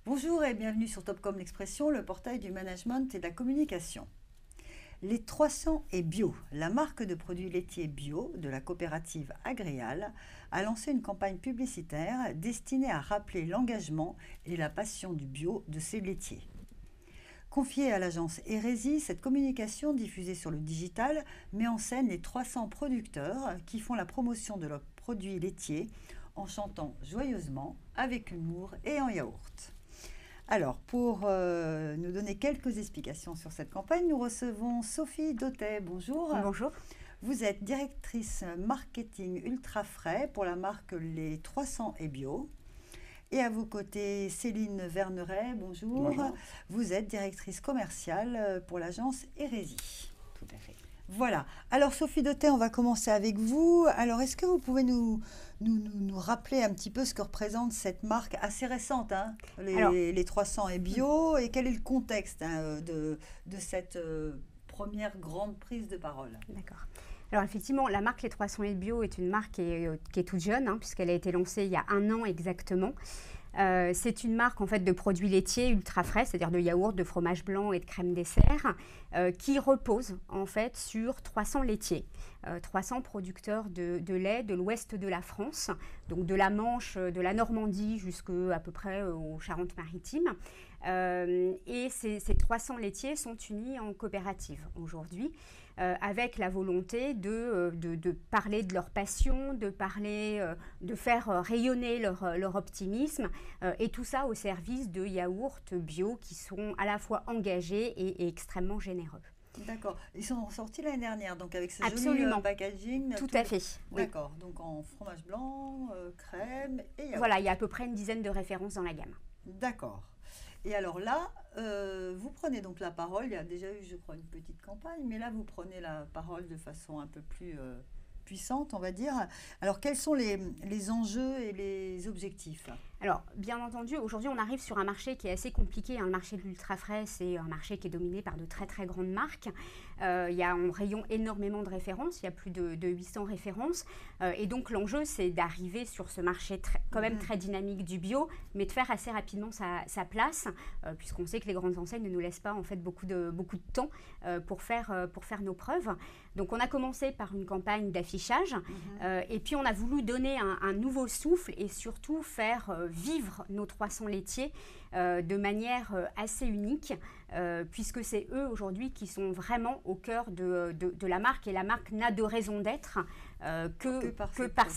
Bonjour et bienvenue sur Topcom l'Expression, le portail du management et de la communication. Les 300 et Bio, la marque de produits laitiers bio de la coopérative Agréal, a lancé une campagne publicitaire destinée à rappeler l'engagement et la passion du bio de ses laitiers. Confiée à l'agence Hérésie, cette communication diffusée sur le digital met en scène les 300 producteurs qui font la promotion de leurs produits laitiers en chantant joyeusement, avec humour et en yaourt. Alors, pour nous donner quelques explications sur cette campagne, nous recevons Sophie Dautet. Bonjour. Bonjour. Vous êtes directrice marketing ultra frais pour la marque Les 300 et Bio. Et à vos côtés, Céline Verneret. Bonjour. Bonjour. Vous êtes directrice commerciale pour l'agence Hérésie. Tout à fait. Voilà. Alors, Sophie Dautet, on va commencer avec vous. Alors, est-ce que vous pouvez nous rappeler un petit peu ce que représente cette marque assez récente, hein, les 300 et Bio, et quel est le contexte de cette première grande prise de parole? D'accord. Alors effectivement, la marque Les 300 et Bio est une marque qui est toute jeune, hein, puisqu'elle a été lancée il y a 1 an exactement. C'est une marque en fait de produits laitiers ultra frais, c'est-à-dire de yaourt, de fromage blanc et de crème dessert, qui repose en fait sur 300 laitiers, 300 producteurs de lait de l'ouest de la France, donc de la Manche, de la Normandie jusqu'à peu près aux Charentes-Maritimes. Et ces 300 laitiers sont unis en coopérative aujourd'hui, avec la volonté de parler de leur passion, de faire rayonner leur optimisme, et tout ça au service de yaourts bio qui sont à la fois engagés et extrêmement généreux. D'accord. Ils sont sortis l'année dernière, donc avec ce Absolument. joli packaging. Tout à fait. D'accord. Oui. Donc en fromage blanc, crème et yaourt. Voilà, il y a à peu près une dizaine de références dans la gamme. D'accord. Et alors là, vous prenez donc la parole. Il y a déjà eu, je crois, une petite campagne, mais là, vous prenez la parole de façon un peu plus puissante, on va dire. Alors, quels sont les enjeux et les objectifs ? Alors, bien entendu, aujourd'hui, on arrive sur un marché qui est assez compliqué. Le marché de l'ultra frais, c'est un marché qui est dominé par de très, très grandes marques. Il y a en rayon énormément de références. Il y a plus de 800 références. Et donc, l'enjeu, c'est d'arriver sur ce marché quand même très dynamique du bio, mais de faire assez rapidement sa place, puisqu'on sait que les grandes enseignes ne nous laissent pas en fait beaucoup de temps pour faire nos preuves. Donc, on a commencé par une campagne d'affichage. Et puis, on a voulu donner un nouveau souffle et surtout faire vivre nos 300 laitiers de manière assez unique, puisque c'est eux aujourd'hui qui sont vraiment au cœur de la marque, et la marque n'a de raison d'être que par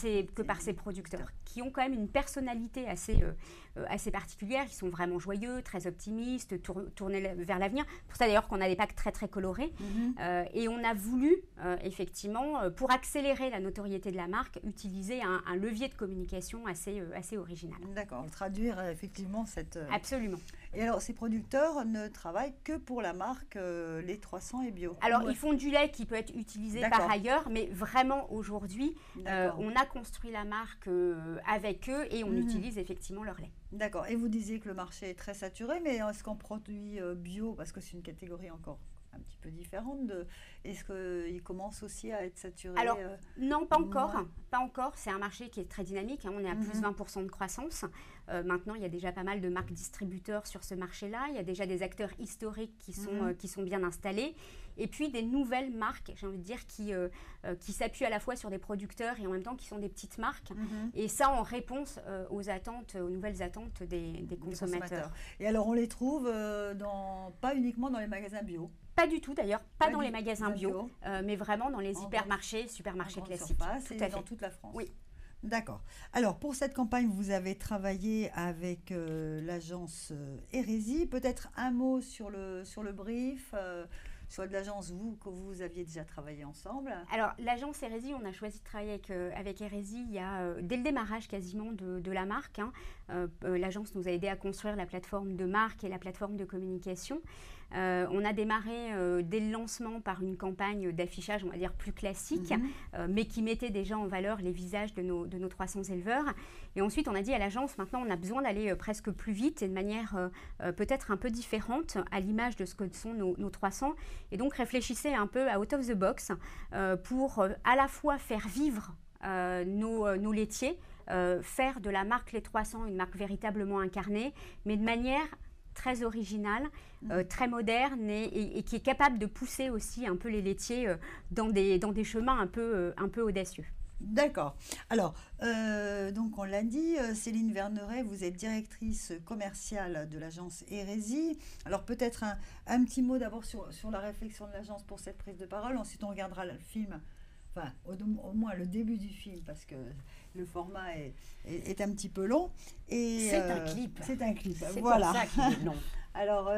ses producteurs, qui ont quand même une personnalité assez particulière. Ils sont vraiment joyeux, très optimistes, tournés vers l'avenir. Pour ça d'ailleurs qu'on a des packs très très colorés. Et on a voulu effectivement, pour accélérer la notoriété de la marque, utiliser un levier de communication assez original. D'accord, traduire effectivement cette... Absolument. Et alors, ces producteurs ne travaillent que pour la marque Les 300 et Bio. Alors, ils font du lait qui peut être utilisé par ailleurs, mais vraiment aujourd'hui, on a construit la marque avec eux et on utilise effectivement leur lait. D'accord. Et vous disiez que le marché est très saturé, mais est-ce qu'en produits bio, parce que c'est une catégorie encore un petit peu différente, est-ce qu'il commence aussi à être saturé? Alors, non, pas encore. Pas encore. C'est un marché qui est très dynamique, hein. On est à plus 20% de croissance. Maintenant, il y a déjà pas mal de marques distributeurs sur ce marché-là. Il y a déjà des acteurs historiques qui sont bien installés. Et puis, des nouvelles marques, j'ai envie de dire, qui s'appuient à la fois sur des producteurs et en même temps qui sont des petites marques. Et ça, en réponse aux nouvelles attentes des consommateurs. Et alors, on les trouve pas uniquement dans les magasins bio? Pas du tout d'ailleurs, pas dans les magasins bio, mais vraiment dans les hypermarchés, supermarchés classiques. Tout à fait. Dans toute la France. Oui. D'accord. Alors, pour cette campagne, vous avez travaillé avec l'agence Hérésie. Peut-être un mot sur le brief, soit de l'agence que vous aviez déjà travaillé ensemble. Alors, l'agence Hérésie, on a choisi de travailler avec Hérésie dès le démarrage quasiment de la marque. L'agence nous a aidé à construire la plateforme de marque et la plateforme de communication. On a démarré dès le lancement par une campagne d'affichage, on va dire plus classique, mais qui mettait déjà en valeur les visages de nos 300 éleveurs. Et ensuite, on a dit à l'agence, maintenant, on a besoin d'aller presque plus vite et de manière peut-être un peu différente, à l'image de ce que sont nos 300. Et donc, réfléchissez un peu à out of the box pour à la fois faire vivre nos laitiers, faire de la marque Les 300 une marque véritablement incarnée, mais de manière très originale, très moderne et qui est capable de pousser aussi un peu les laitiers dans des chemins un peu audacieux. D'accord. Alors, donc on l'a dit, Céline Verneret, vous êtes directrice commerciale de l'agence Hérésie. Alors peut-être un petit mot d'abord sur la réflexion de l'agence pour cette prise de parole. Ensuite, on regardera le film, enfin au moins le début du film, parce que le format est un petit peu long. C'est un clip. C'est un clip, c'est voilà. pour ça qu'il est long. Alors,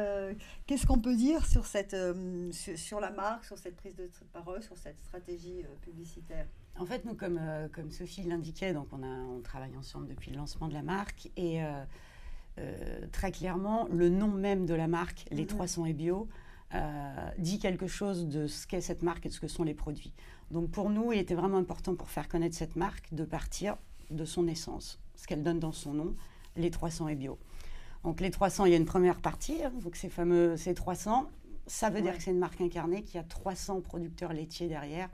qu'est-ce qu'on peut dire sur, sur la marque, sur cette prise de parole, sur cette stratégie publicitaire ? En fait, nous, comme Sophie l'indiquait, donc on travaille ensemble depuis le lancement de la marque. Et très clairement, le nom même de la marque, Les 300 et Bio, dit quelque chose de ce qu'est cette marque et de ce que sont les produits. Donc pour nous, il était vraiment important pour faire connaître cette marque de partir de son essence, ce qu'elle donne dans son nom, Les 300 et Bio. Donc les 300, il y a une première partie, donc ces 300, ça veut dire que c'est une marque incarnée, qui a 300 producteurs laitiers derrière.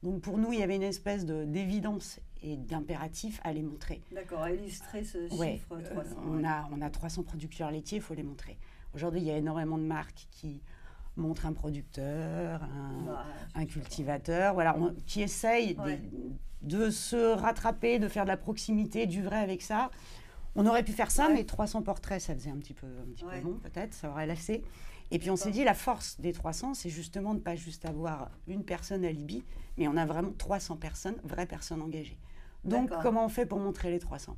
Donc pour nous, il y avait une espèce d'évidence et d'impératif à les montrer. D'accord, à illustrer ce chiffre 300. On a 300 producteurs laitiers, il faut les montrer. Aujourd'hui, il y a énormément de marques qui montrent un producteur, un cultivateur, voilà, qui essayent de se rattraper, de faire de la proximité, du vrai avec ça. On aurait pu faire ça, mais 300 portraits, ça faisait un petit peu long, peut-être, ça aurait lassé. Et puis on s'est dit, la force des 300, c'est justement de ne pas juste avoir une personne alibi, mais on a vraiment 300 personnes, vraies personnes engagées. Donc, comment on fait pour montrer les 300 ?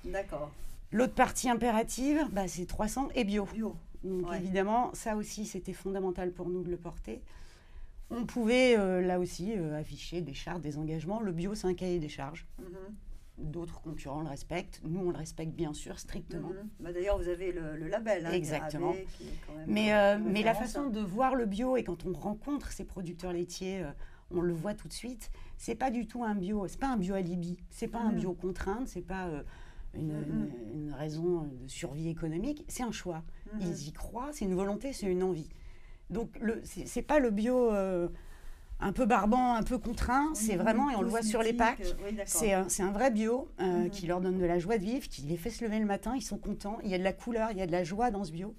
D'accord. L'autre partie impérative, c'est 300 et bio. Donc évidemment, ça aussi, c'était fondamental pour nous de le porter. On pouvait, là aussi, afficher des chartes, des engagements. Le bio, c'est un cahier des charges. D'autres concurrents le respectent. Nous, on le respecte bien sûr strictement. D'ailleurs, vous avez le label. Exactement. qui est quand même mais la façon de voir le bio, et quand on rencontre ces producteurs laitiers, on le voit tout de suite, c'est pas du tout un bio, c'est pas un bio alibi, c'est pas un bio contrainte, c'est pas une raison de survie économique, c'est un choix. Ils y croient, c'est une volonté, c'est une envie. Donc, c'est pas le bio... un peu barbant, un peu contraint, c'est vraiment, et on le voit sur les packs, c'est un vrai bio qui leur donne de la joie de vivre, qui les fait se lever le matin, ils sont contents, il y a de la couleur, il y a de la joie dans ce bio.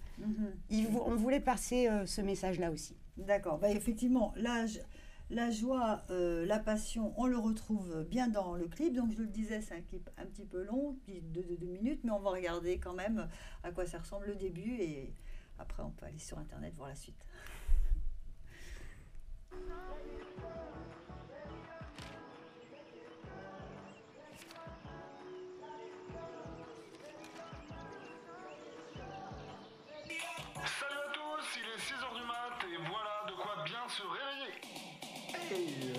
On voulait passer ce message-là aussi. D'accord, effectivement, la joie, la passion, on le retrouve bien dans le clip, donc je le disais, c'est un clip un petit peu long, de 2 minutes, mais on va regarder quand même à quoi ça ressemble le début, et après on peut aller sur Internet voir la suite. Salut à tous, il est 6h du mat et voilà de quoi bien se réveiller. Hey.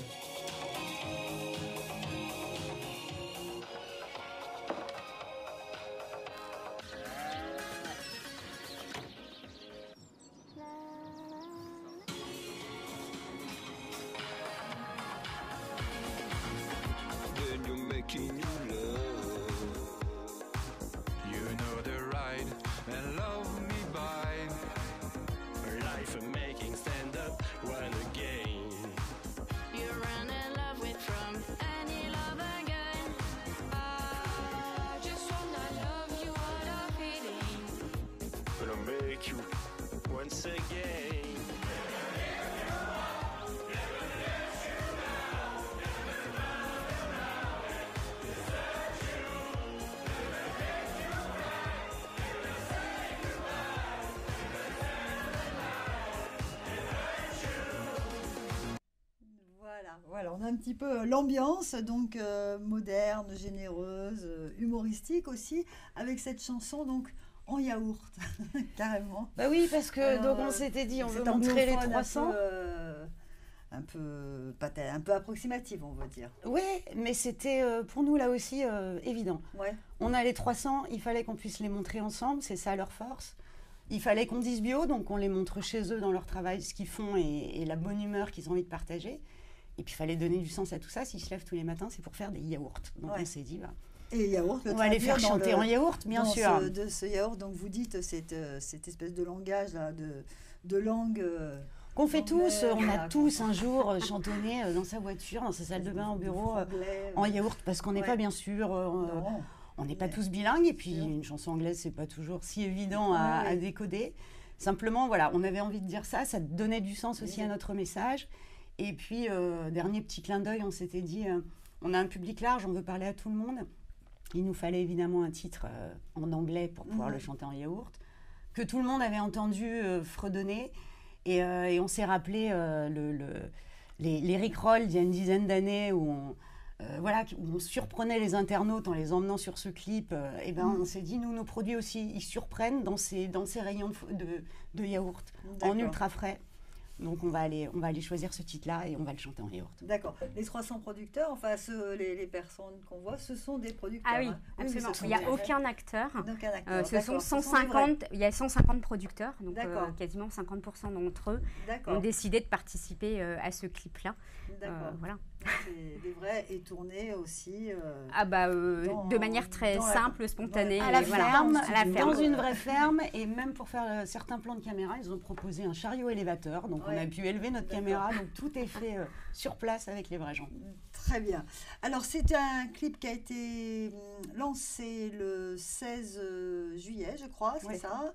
When you're making you love, you know the ride and love me by life and making stand up one again. You run in love with from any love again. I just wanna love you out of feeling. Gonna make you once again. Voilà, on a un petit peu l'ambiance, donc moderne, généreuse, humoristique aussi, avec cette chanson donc en yaourt, carrément. Oui, parce que donc on s'était dit, on veut montrer les 300. Un peu approximative, on va dire. Oui, mais c'était pour nous là aussi évident. Ouais. On a les 300, il fallait qu'on puisse les montrer ensemble, c'est ça leur force. Il fallait qu'on dise bio, donc on les montre chez eux dans leur travail, ce qu'ils font et la bonne humeur qu'ils ont envie de partager. Et puis il fallait donner du sens à tout ça. S'ils se lèvent tous les matins, c'est pour faire des yaourts. Donc on s'est dit, et yaourt, on va les faire chanter en yaourt, bien sûr. De ce yaourt, donc vous dites cette espèce de langage là, de langue. Qu'on fait tous, on a voilà, tous un jour chantonné dans sa voiture, dans sa salle de bain, au bureau, en yaourt, parce qu'on n'est Ouais. pas bien sûr, Non. on n'est pas Mais- tous bilingues, et puis sûr. une chanson anglaise, c'est pas toujours si évident à, Ouais, à ouais. décoder. Simplement, voilà, on avait envie de dire ça donnait du sens aussi à notre message. Et puis, dernier petit clin d'œil, on s'était dit, on a un public large, on veut parler à tout le monde. Il nous fallait évidemment un titre en anglais pour pouvoir le chanter en yaourt, que tout le monde avait entendu fredonner. Et on s'est rappelé les Rickrolls d'il y a une dizaine d'années où on surprenait les internautes en les emmenant sur ce clip. Et ben, on s'est dit, nous, nos produits aussi, ils surprennent dans ces rayons de yaourt en D'accord. ultra frais. Donc on va aller choisir ce titre-là et on va le chanter en yaourt. D'accord. Les 300 producteurs, enfin les personnes qu'on voit, ce sont des producteurs. Ah oui, hein. absolument. ce sont Il n'y a des- aucun acteur. Donc un acteur. Ce sont D'accord. 150, il y a 150 producteurs, donc D'accord. quasiment 50% d'entre eux ont D'accord. décidé de participer à ce clip-là. D'accord. Voilà. C'est des vrais et tournés aussi. Ah bah, Dans- de manière très dans la- simple, spontanée. À la et voilà. ferme, À la dans ferme. une vraie ferme, et même pour faire certains plans de caméra, ils ont proposé un chariot élévateur, donc on Ouais. a pu élever notre D'accord. caméra, donc tout est fait sur place avec les vrais gens. Très bien. Alors, c'est un clip qui a été lancé le 16 juillet, je crois, c'est Ouais. ça,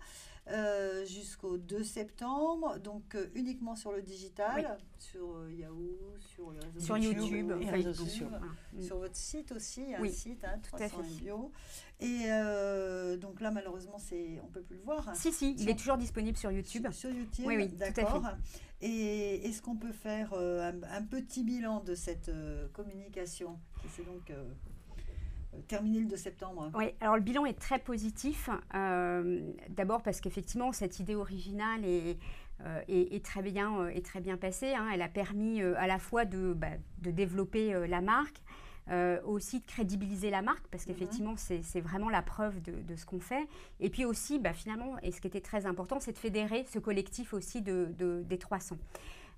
jusqu'au 2 septembre, donc uniquement sur le digital, sur Yahoo, sur les réseaux Sur sociaux, YouTube, et Facebook. réseaux sociaux. Voilà. sur votre site aussi, il y a un Oui, site, tout à 300 fait. bio. Et donc là, malheureusement, on ne peut plus le voir. Si, il Sur- est toujours disponible sur YouTube. Sur YouTube, Oui, oui, tout à d'accord. Et est-ce qu'on peut faire un petit bilan de cette communication qui s'est donc terminée le 2 septembre? Oui, alors le bilan est très positif. D'abord parce qu'effectivement, cette idée originale est très bien passée. Hein. Elle a permis à la fois de développer la marque, aussi de crédibiliser la marque, parce qu'effectivement, c'est vraiment la preuve de ce qu'on fait. Et puis aussi, finalement, et ce qui était très important, c'est de fédérer ce collectif aussi des 300.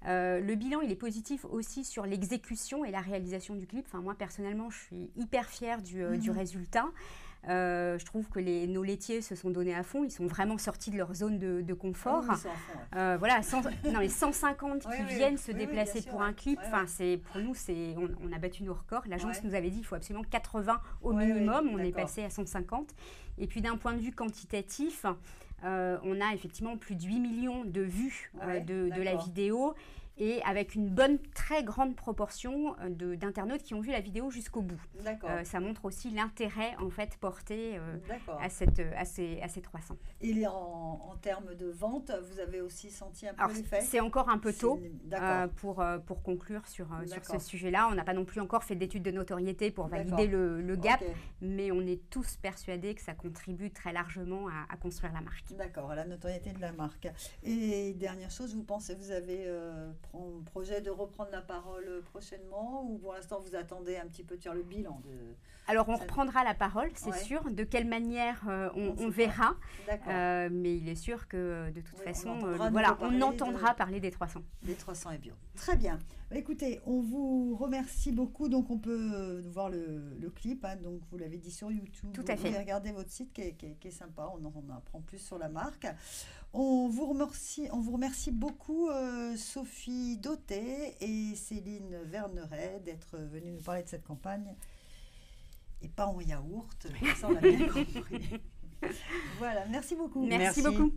Le bilan, il est positif aussi sur l'exécution et la réalisation du clip. Enfin, moi, personnellement, je suis hyper fière du résultat. Je trouve que nos laitiers se sont donnés à fond. Ils sont vraiment sortis de leur zone de confort. Ah oui, c'est en fond, ouais. Voilà, les 150 Oui, qui oui, viennent se oui, déplacer bien sûr, pour un ouais. clip. Ouais, Enfin, pour nous, on a battu nos records. L'agence Ouais. nous avait dit qu'il faut absolument 80 au Ouais, minimum. ouais, On est d'accord. passé à 150. Et puis d'un point de vue quantitatif, on a effectivement plus de 8 millions de vues Ouais, de la d'accord. vidéo. Et avec une très grande proportion d'internautes qui ont vu la vidéo jusqu'au bout. D'accord. Ça montre aussi l'intérêt en fait porté D'accord. à ces 300. Et en termes de vente, vous avez aussi senti un peu Alors l'effet? c'est encore un peu tôt D'accord. pour conclure sur ce D'accord. sujet-là. On n'a pas non plus encore fait d'études de notoriété pour D'accord. valider le gap, Ok. mais on est tous persuadés que ça contribue très largement à construire la marque. D'accord, à la notoriété de la marque. Et dernière chose, vous avez projet de reprendre la parole prochainement, ou pour l'instant vous attendez un petit peu de faire le bilan de... Alors on reprendra la parole, c'est Ouais. sûr. De quelle manière On sait on pas. verra, D'accord. mais il est sûr que de toute Oui, façon, on entendra voilà, nous on reparler entendra de- parler des 300. Les 300 et bio. Très bien. Écoutez, on vous remercie beaucoup. Donc, on peut voir le clip. Hein, donc, vous l'avez dit sur YouTube. Tout à Vous fait. pouvez regarder votre site qui est sympa. On en apprend plus sur la marque. On vous remercie beaucoup, Sophie Dauté et Céline Verneret, d'être venues nous parler de cette campagne. Et pas en yaourt. Ça, on l'a bien compris. Voilà. Merci beaucoup. Merci Merci. beaucoup.